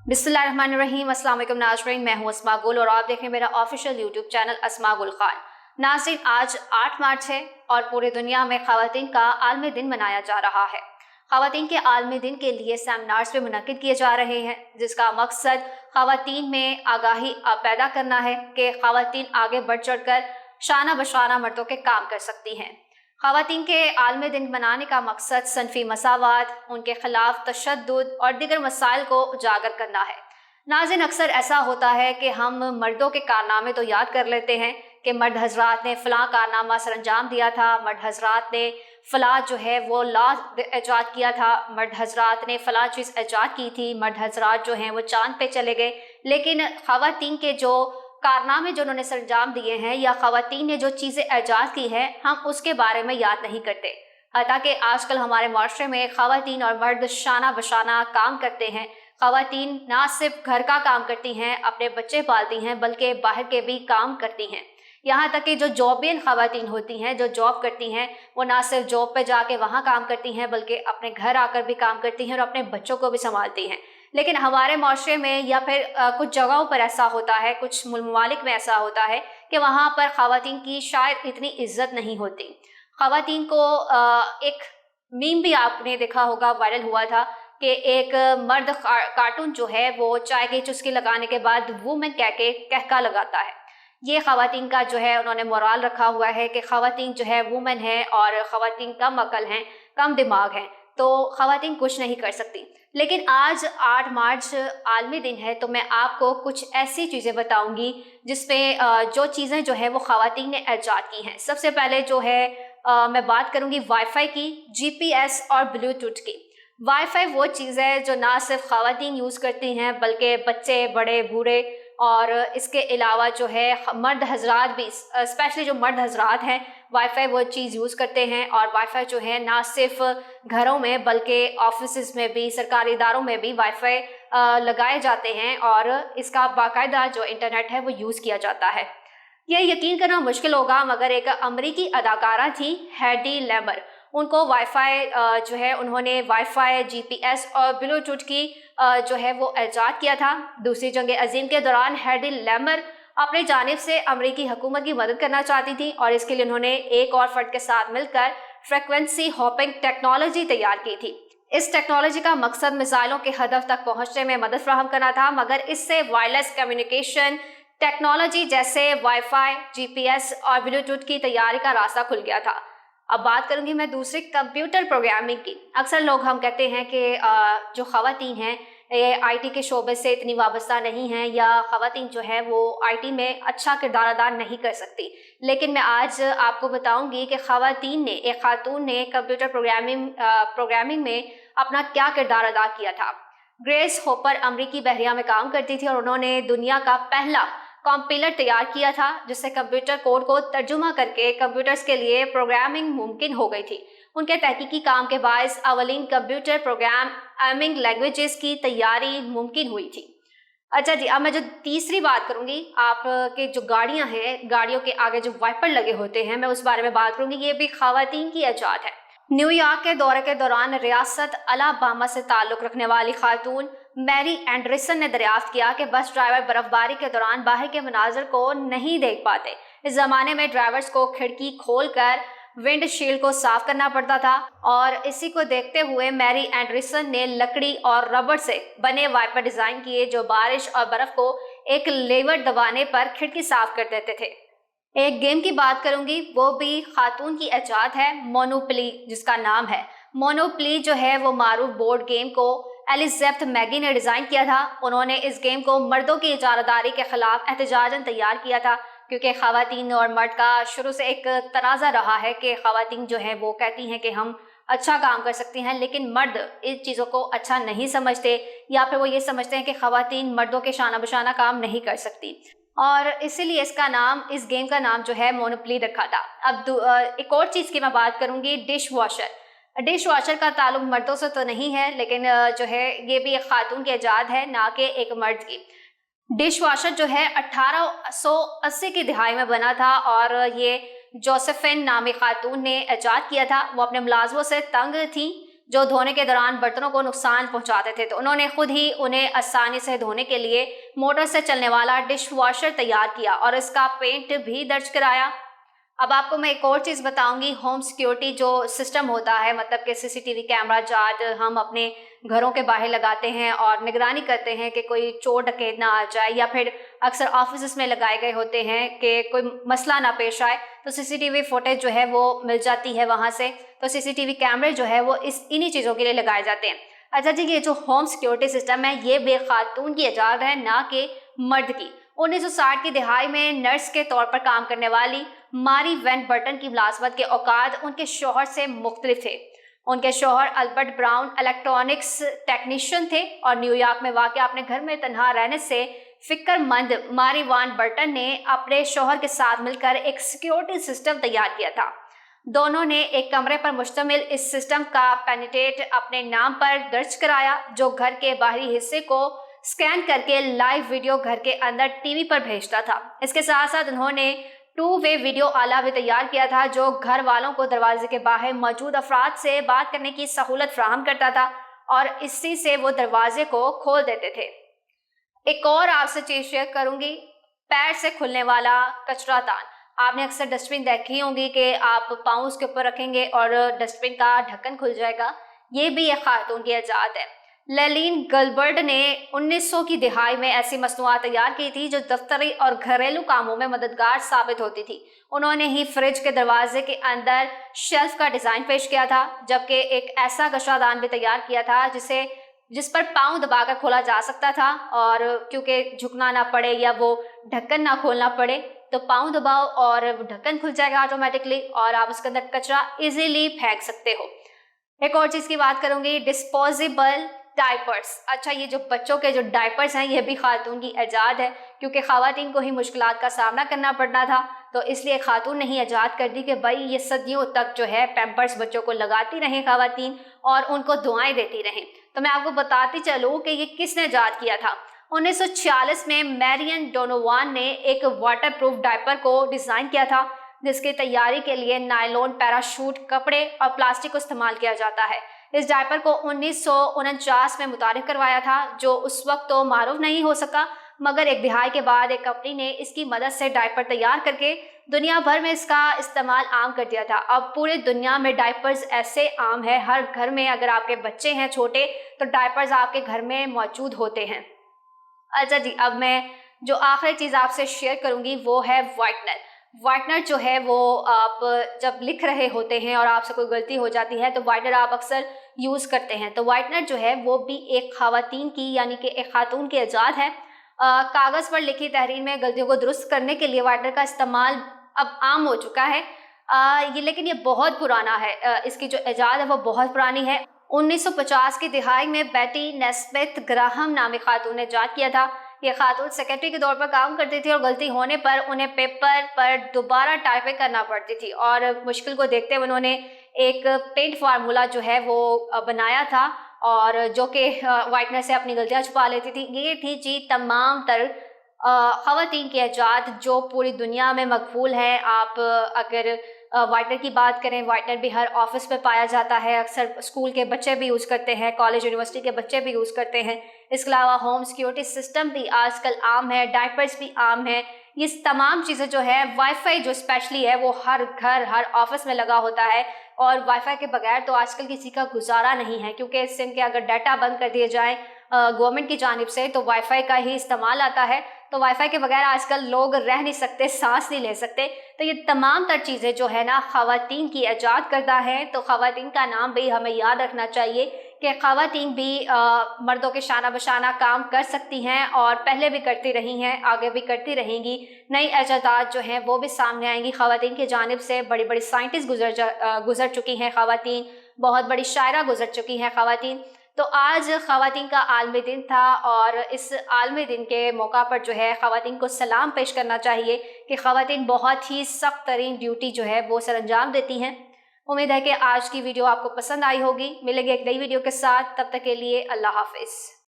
बिस्मिल्लाहिर्रहमानिर्रहीम। अस्सलाम वालेकुम नाज़रीन, मैं हूँ अस्मा गुल और आप देखें मेरा ऑफिशियल यूट्यूब चैनल अस्मा गुल खान। नाज़रीन, आज 8 मार्च है और पूरी दुनिया में ख़वातीन का आलमी दिन मनाया जा रहा है। ख़वातीन के आलमी दिन के लिए सेमिनार्स भी मुनक़िद किए जा रहे हैं, जिसका मकसद ख़वातीन में आगाही पैदा करना है कि ख़वातीन आगे बढ़ चढ़ कर शाना बशाना मर्दों के काम कर सकती हैं। ख़वातीन के आलमी दिन मनाने का मकसद सनफ़ी मसावात, उनके ख़िलाफ़ तशद्दुद और दीगर मसाइल को उजागर करना है। नाज़रीन, अक्सर ऐसा होता है कि हम मर्दों के कारनामे तो याद कर लेते हैं कि मर्द हजरात ने फ़लाँ कारनामा सर अंजाम दिया था, मर्द हजरात ने फ़लाँ जो है वो लॉ ईजाद किया था, मर्द हजरात ने फ़लाँ चीज़ ईजाद की थी, मर्द हजरात जो हैं वो चाँद पे चले गए। लेकिन ख़वातीन के जो कारनामे जो उन्होंने सरंजाम दिए हैं या ख़वातीन ने जो चीज़ें ईजाद की हैं, हम उसके बारे में याद नहीं करते। हालांकि आजकल हमारे माशरे में ख़वातीन और मर्द शाना बशाना काम करते हैं। ख़वातीन ना सिर्फ घर का काम करती हैं, अपने बच्चे पालती हैं, बल्कि बाहर के भी काम करती हैं। यहाँ तक कि जो जॉबियन ख़वातीन होती हैं, जो जॉब करती हैं, वो ना सिर्फ जॉब पे जाके वहाँ काम करती हैं, बल्कि अपने घर आकर भी काम करती हैं और अपने बच्चों को भी संभालती हैं। लेकिन हमारे माशरे में या फिर कुछ जगहों पर ऐसा होता है, कुछ ममालिक में ऐसा होता है कि वहाँ पर ख़वातीन की शायद इतनी इज्जत नहीं होती। ख़वातीन को एक मीम भी आपने देखा होगा, वायरल हुआ था कि एक मर्द कार्टून जो है वो चाय की चुस्की लगाने के बाद वुमेन कह के कहका लगाता है। ये ख़वातीन का जो है उन्होंने मोराल रखा हुआ है कि ख़वातीन जो है वुमेन है और ख़वातीन कम अकल हैं, कम दिमाग हैं, तो ख़वातीन कुछ नहीं कर सकती। लेकिन आज 8 मार्च आलमी दिन है, तो मैं आपको कुछ ऐसी चीज़ें बताऊंगी जिसमें जो चीज़ें जो है वो ख़वातीन ने ईजाद की हैं। सबसे पहले जो है मैं बात करूंगी वाईफाई की, जीपीएस और ब्लूटूथ की। वाईफाई वो चीज़ है जो ना सिर्फ ख़वातीन यूज़ करती हैं, बल्कि बच्चे, बड़े, बूढ़े और इसके अलावा जो है मर्द हजरात भी, स्पेशली जो मर्द हजरात हैं, वाईफाई वो चीज़ यूज़ करते हैं। और वाईफाई जो है ना सिर्फ घरों में बल्कि ऑफिस में भी, सरकारी इदारों में भी वाईफाई लगाए जाते हैं और इसका बाकायदा जो इंटरनेट है वो यूज़ किया जाता है। यह यकीन करना मुश्किल होगा, मगर एक अमरीकी अदाकारा थी हेडी लेमर, उनको वाईफाई जो है उन्होंने वाईफाई, जीपीएस और ब्लूटूथ की जो है वो ईजाद किया था। दूसरी जंग अजीम के दौरान हेडी लेमर अपनी जानिब से अमरीकी हुकूमत की मदद करना चाहती थी और इसके लिए उन्होंने एक और फर्द के साथ मिलकर फ्रीक्वेंसी हॉपिंग टेक्नोलॉजी तैयार की थी। इस टेक्नोलॉजी का मकसद मिसाइलों के हदफ तक पहुंचने में मदद फराहम करना था, मगर इससे वायरलेस कम्युनिकेशन टेक्नोलॉजी जैसे वाईफाई, जीपीएस और ब्लूटूथ की तैयारी का रास्ता खुल गया था। अब बात करूंगी मैं दूसरी कंप्यूटर प्रोग्रामिंग की। अक्सर लोग हम कहते हैं कि जो ख़वातीन हैं ये आईटी के शोबे से इतनी वाबस्ता नहीं हैं या ख़वातीन जो है वो आईटी में अच्छा किरदार अदा नहीं कर सकती। लेकिन मैं आज आपको बताऊंगी कि ख़वातीन ने, एक खातून ने कंप्यूटर प्रोग्रामिंग में अपना क्या किरदार अदा किया था। ग्रेस होपर अमरीकी बहरिया में काम करती थी और उन्होंने दुनिया का पहला कंपाइलर तैयार किया था, जिससे कंप्यूटर कोड को तर्जुमा करके कंप्यूटर्स के लिए प्रोग्रामिंग मुमकिन हो गई थी। उनके तहकीकी काम के बायस अवलीन कंप्यूटर प्रोग्रामिंग लैंग्वेजेस की तैयारी मुमकिन हुई थी। अच्छा जी, अब मैं जो तीसरी बात करूंगी, आपके जो गाड़ियां हैं, गाड़ियों के आगे जो वाइपर लगे होते हैं, मैं उस बारे में बात करूंगी। ये भी ख़वातीन की ईजाद है। न्यूयॉर्क के दौरे के दौरान रियासत अलाबामा से ताल्लुक़ रखने वाली खातून मैरी एंडरसन ने दरियाफ्त किया कि बस ड्राइवर बर्फबारी के दौरान बाहर के मनाजर को नहीं देख पाते। इस ज़माने में ड्राइवर्स को खिड़की खोलकर विंडशील्ड को साफ करना पड़ता था और इसी को देखते हुए मैरी एंडरसन ने लकड़ी और रबड़ से बने वाइपर डिज़ाइन किए जो बारिश और बर्फ़ को एक लेवर दबाने पर खिड़की साफ कर देते थे। एक गेम की बात करूंगी, वो भी खातून की ईजाद है, मोनोपली जिसका नाम है। मोनोपली जो है वो मारूफ बोर्ड गेम को एलिज़ाबेथ मैगी ने डिज़ाइन किया था। उन्होंने इस गेम को मर्दों की इजारादारी के खिलाफ एहतजाजन तैयार किया था, क्योंकि ख़वातीन और मर्द का शुरू से एक तनाज़ा रहा है कि ख़वातीन जो है वो कहती हैं कि हम अच्छा काम कर सकती हैं, लेकिन मर्द इन चीज़ों को अच्छा नहीं समझते या फिर वो ये समझते हैं कि ख़वातीन मर्दों के शाना बशाना काम नहीं कर सकती, और इसीलिए इसका नाम, इस गेम का नाम जो है मोनोपली रखा था। अब एक और चीज़ की मैं बात करूंगी, डिश वाशर। डिश वाशर का ताल्लुक मर्दों से तो नहीं है, लेकिन जो है ये भी एक खातून की ईजाद है, ना कि एक मर्द की। डिश वाशर जो है 1880 की दहाई में बना था और ये जोसेफिन नामी खातून ने ईजाद किया था। वो अपने मुलाजमों से तंग थी जो धोने के दौरान बर्तनों को नुकसान पहुंचाते थे, तो उन्होंने खुद ही उन्हें आसानी से धोने के लिए मोटर से चलने वाला डिश वॉशर तैयार किया और इसका पेंट भी दर्ज कराया। अब आपको मैं एक और चीज़ बताऊंगी, होम सिक्योरिटी जो सिस्टम होता है, मतलब कि सीसीटीवी कैमरा जो आज हम अपने घरों के बाहर लगाते हैं और निगरानी करते हैं कि कोई चोर डकैत ना आ जाए, या फिर अक्सर ऑफिस में लगाए गए होते हैं कि कोई मसला ना पेश आए, तो सीसीटीवी फुटेज जो है वो मिल जाती है वहाँ से। तो सीसीटीवी कैमरे जो है वो इन्हीं चीज़ों के लिए लगाए जाते हैं। अच्छा जी, ये जो होम सिक्योरिटी सिस्टम है ये बेखातून की इजाज़त है, ना कि मर्द की। 1960 की दहाई में नर्स के तौर पर काम करने वाली मारी वैन बर्टन की मुलाजमत के औकात उनके शौहर से मुख्तलिफ थे। उनके शौहर अल्बर्ट ब्राउन इलेक्ट्रॉनिक्स टेक्नीशियन थे और न्यूयॉर्क में वाक़ अपने घर में तन्हा रहने से फिक्रमंद मारी वैन बर्टन ने अपने शौहर के साथ मिलकर एक सिक्योरिटी सिस्टम तैयार किया था। दोनों ने एक कमरे पर मुश्तमिल इस सिस्टम का पेनिट्रेट अपने नाम पर दर्ज कराया, जो घर के बाहरी हिस्से को स्कैन करके लाइव वीडियो घर के अंदर टीवी पर भेजता था। इसके साथ साथ उन्होंने 2 वे वीडियो आला भी तैयार किया था, जो घर वालों को दरवाजे के बाहर मौजूद अफराद से बात करने की सहूलत फराहम करता था और इसी से वो दरवाजे को खोल देते थे। एक और आपसे चीज़ शेयर करूंगी, पैर से खुलने वाला कचरादान। आपने अक्सर डस्टबिन देखी होंगी कि आप पाँव उसके ऊपर रखेंगे और डस्टबिन का ढक्कन खुल जाएगा। ये भी एक खातून की इजाज़त है। लेलिन गिलबर्ट ने 1900 की दहाई में ऐसी मसनूआत तैयार की थी जो दफ्तरी और घरेलू कामों में मददगार साबित होती थी। उन्होंने ही फ्रिज के दरवाजे के अंदर शेल्फ का डिज़ाइन पेश किया था, जबकि एक ऐसा कचरादान भी तैयार किया था जिस पर पाँव दबाकर खोला जा सकता था, और क्योंकि झुकना ना पड़े या वो ढक्कन ना खोलना पड़े, तो पाँव दबाओ और ढक्कन खुल जाएगा ऑटोमेटिकली और आप उसके अंदर कचरा इजीली फेंक सकते हो। एक और चीज़ की बात करूंगी, डिस्पोजेबल डायपर्स। अच्छा, ये जो बच्चों के जो डायपर्स हैं ये भी खातून की इजाद है, क्योंकि ख़वातीन को ही मुश्किलात का सामना करना पड़ना था, तो इसलिए खातून ने ही इजाद कर दी कि भाई ये सदियों तक जो है पैम्पर्स बच्चों को लगाती रहें ख़वातीन और उनको दुआएं देती रहें। तो मैं आपको बताती चलूँ कि ये किसने इजाद किया था। 1946 में मैरियन डोनोवान ने एक वाटर प्रूफ डायपर को डिज़ाइन किया था, जिसकी तैयारी के लिए नायलॉन, पैराशूट, कपड़े और प्लास्टिक को इस्तेमाल किया जाता है। इस डायपर को 1949 में मुतारिफ करवाया था, जो उस वक्त तो मारूफ नहीं हो सका, मगर एक दिहाई के बाद एक कंपनी ने इसकी मदद से डायपर तैयार करके दुनिया भर में इसका इस्तेमाल आम कर दिया था। अब पूरे दुनिया में डायपर्स ऐसे आम है, हर घर में अगर आपके बच्चे हैं छोटे तो डायपर्स आपके घर में मौजूद होते हैं। अच्छा जी, अब मैं जो आखिरी चीज़ आपसे शेयर करूँगी वो है वाइटनर। वाइटनर जो है वो आप जब लिख रहे होते हैं और आपसे कोई गलती हो जाती है तो वाइटनर आप अक्सर यूज़ करते हैं। तो वाइटनर जो है वो भी एक ख़वातीन की, यानी कि एक खातून की इजाद है। कागज़ पर लिखी तहरीर में गलतियों को दुरुस्त करने के लिए वाइटनर का इस्तेमाल अब आम हो चुका है। लेकिन ये बहुत पुराना है, इसकी जो इजाद है वो बहुत पुरानी है। 1950 की दिहाई में बेटी नेस्मिथ ग्राहम नामी खातून ने इजाद किया था। ये खातून सेक्रेटरी के तौर पर काम करती थी और गलती होने पर उन्हें पेपर पर दोबारा टाइपिंग करना पड़ती थी, और मुश्किल को देखते हुए उन्होंने एक पेंट फार्मूला जो है वो बनाया था, और जो कि वाइटनर से अपनी गलतियां छुपा लेती थी। ये थी जी तमाम तर ख़वातीन की इजाद जो पूरी दुनिया में मकबूल है। आप अगर वाइटनर की बात करें, वाइटनर भी हर ऑफिस में पाया जाता है, अक्सर स्कूल के बच्चे भी यूज़ करते हैं, कॉलेज यूनिवर्सिटी के बच्चे भी यूज़ करते हैं। इसके अलावा होम सिक्योरिटी सिस्टम भी आजकल आम है, डायपर्स भी आम है। ये तमाम चीज़ें जो है, वाईफाई जो स्पेशली है वो हर घर हर ऑफिस में लगा होता है, और वाईफाई के बगैर तो आजकल किसी का गुजारा नहीं है, क्योंकि सिम के अगर डाटा बंद कर दिए जाएँ गवर्नमेंट की जानिब से तो वाईफाई का ही इस्तेमाल आता है। तो वाईफाई के बगैर आजकल लोग रह नहीं सकते, सांस नहीं ले सकते। तो ये तमाम तर चीज़ें जो है ना ख़वातीन की इजाद करदा है। तो ख़वातीन का नाम भी हमें याद रखना चाहिए कि ख़वातीन भी मर्दों के शाना बशाना काम कर सकती हैं, और पहले भी करती रही हैं, आगे भी करती रहेंगी। नई इजादात जो हैं वो भी सामने आएंगी। ख़वातीन की जानिब से बड़ी बड़ी साइंटिस्ट गुजर चुकी हैं ख़वातीन, बहुत बड़ी शायरा गुजर चुकी हैं ख़वातीन। तो आज ख़वातीन का आलमी दिन था, और इस आलमी दिन के मौका पर जो है ख़वातीन को सलाम पेश करना चाहिए कि ख़वातीन बहुत ही सख्त तरीन ड्यूटी जो है वो सरअंजाम देती हैं। उम्मीद है कि आज की वीडियो आपको पसंद आई होगी। मिलेंगे एक नई वीडियो के साथ, तब तक के लिए अल्लाह हाफ़िज़।